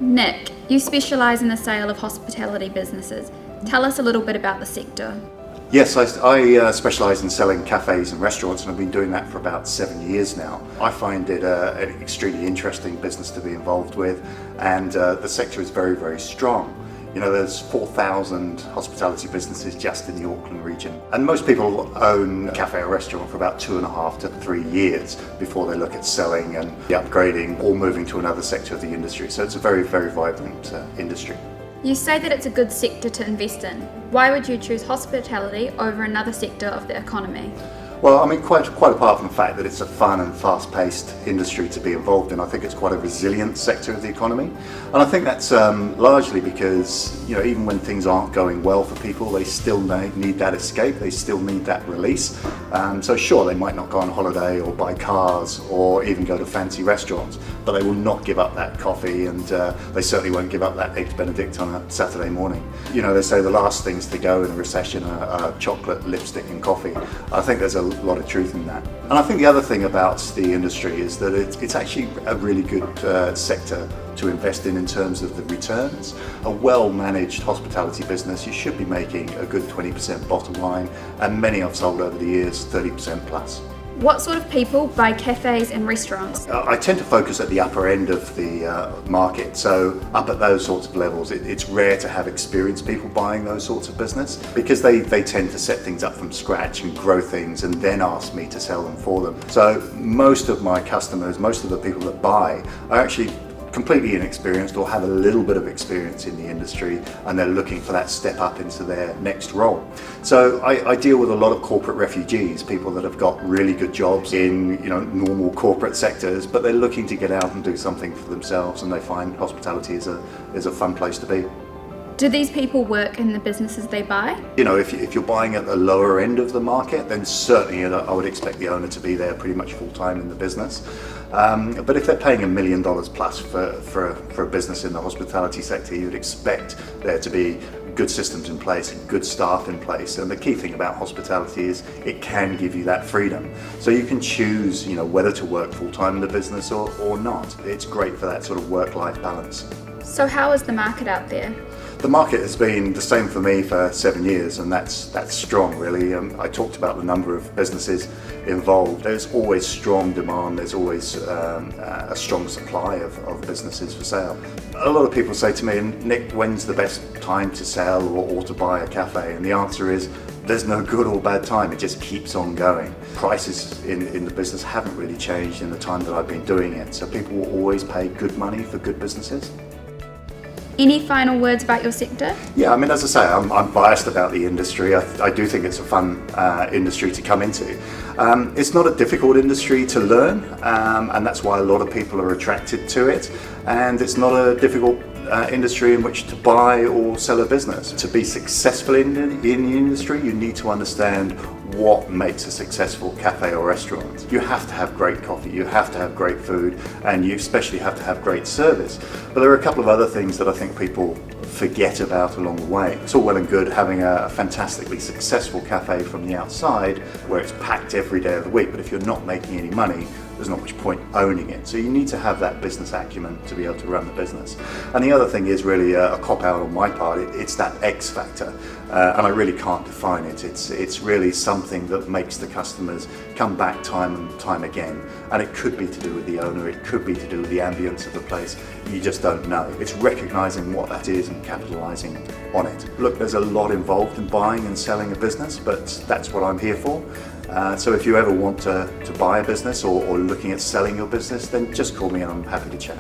Nick, you specialise in the sale of hospitality businesses. Tell us a little bit about the sector. Yes, I specialise in selling cafes and restaurants, and I've been doing that for about 7 years now. I find it an extremely interesting business to be involved with, and the sector is very, very strong. You know, there's 4,000 hospitality businesses just in the Auckland region, and most people own a cafe or restaurant for about 2.5 to 3 years before they look at selling and upgrading or moving to another sector of the industry. So it's a very, very vibrant industry. You say that it's a good sector to invest in. Why would you choose hospitality over another sector of the economy? Well, I mean, quite apart from the fact that it's a fun and fast-paced industry to be involved in, I think it's quite a resilient sector of the economy. And I think that's largely because, you know, even when things aren't going well for people, they still need that escape, they still need that release. So sure, they might not go on holiday or buy cars or even go to fancy restaurants, but they will not give up that coffee, and they certainly won't give up that Eggs Benedict on a Saturday morning. You know, they say the last things to go in a recession are chocolate, lipstick and coffee. I think there's a lot of truth in that. And I think the other thing about the industry is that it's actually a really good sector to invest in terms of the returns. A well-managed hospitality business, you should be making a good 20% bottom line, and many I've sold over the years 30% plus. What sort of people buy cafes and restaurants? I tend to focus at the upper end of the market, so up at those sorts of levels. It's rare to have experienced people buying those sorts of business, because they tend to set things up from scratch and grow things and then ask me to sell them for them. So most of my customers, most of the people that buy, are actually completely inexperienced or have a little bit of experience in the industry, and they're looking for that step up into their next role. So I deal with a lot of corporate refugees, people that have got really good jobs in, you know, normal corporate sectors, but they're looking to get out and do something for themselves, and they find hospitality is a fun place to be. Do these people work in the businesses they buy? You know, if you're buying at the lower end of the market, then certainly I would expect the owner to be there pretty much full time in the business. But if they're paying $1 million plus for a business in the hospitality sector, you'd expect there to be good systems in place and good staff in place. And the key thing about hospitality is it can give you that freedom. So you can choose, you know, whether to work full time in the business or not. It's great for that sort of work-life balance. So how is the market out there? The market has been the same for me for 7 years, and that's strong, really. I talked about the number of businesses involved. There's always strong demand, there's always a strong supply of businesses for sale. A lot of people say to me, Nick, when's the best time to sell or to buy a cafe? And the answer is, there's no good or bad time, it just keeps on going. Prices in the business haven't really changed in the time that I've been doing it, so people will always pay good money for good businesses. Any final words about your sector? Yeah, I mean, as I say, I'm biased about the industry. I do think it's a fun industry to come into. It's not a difficult industry to learn, and that's why a lot of people are attracted to it. And it's not a difficult industry in which to buy or sell a business. To be successful in the industry, you need to understand what makes a successful cafe or restaurant. You have to have great coffee, you have to have great food, and you especially have to have great service. But there are a couple of other things that I think people forget about along the way. It's all well and good having a fantastically successful cafe from the outside where it's packed every day of the week, but if you're not making any money, there's not much point owning it. So you need to have that business acumen to be able to run the business. And the other thing is really a cop-out on my part. It's that X factor, and I really can't define it. It's really something that makes the customers come back time and time again. And it could be to do with the owner, it could be to do with the ambience of the place. You just don't know. It's recognizing what that is and capitalizing on it. Look, there's a lot involved in buying and selling a business, but that's what I'm here for. So if you ever want to buy a business or looking at selling your business, then just call me and I'm happy to chat.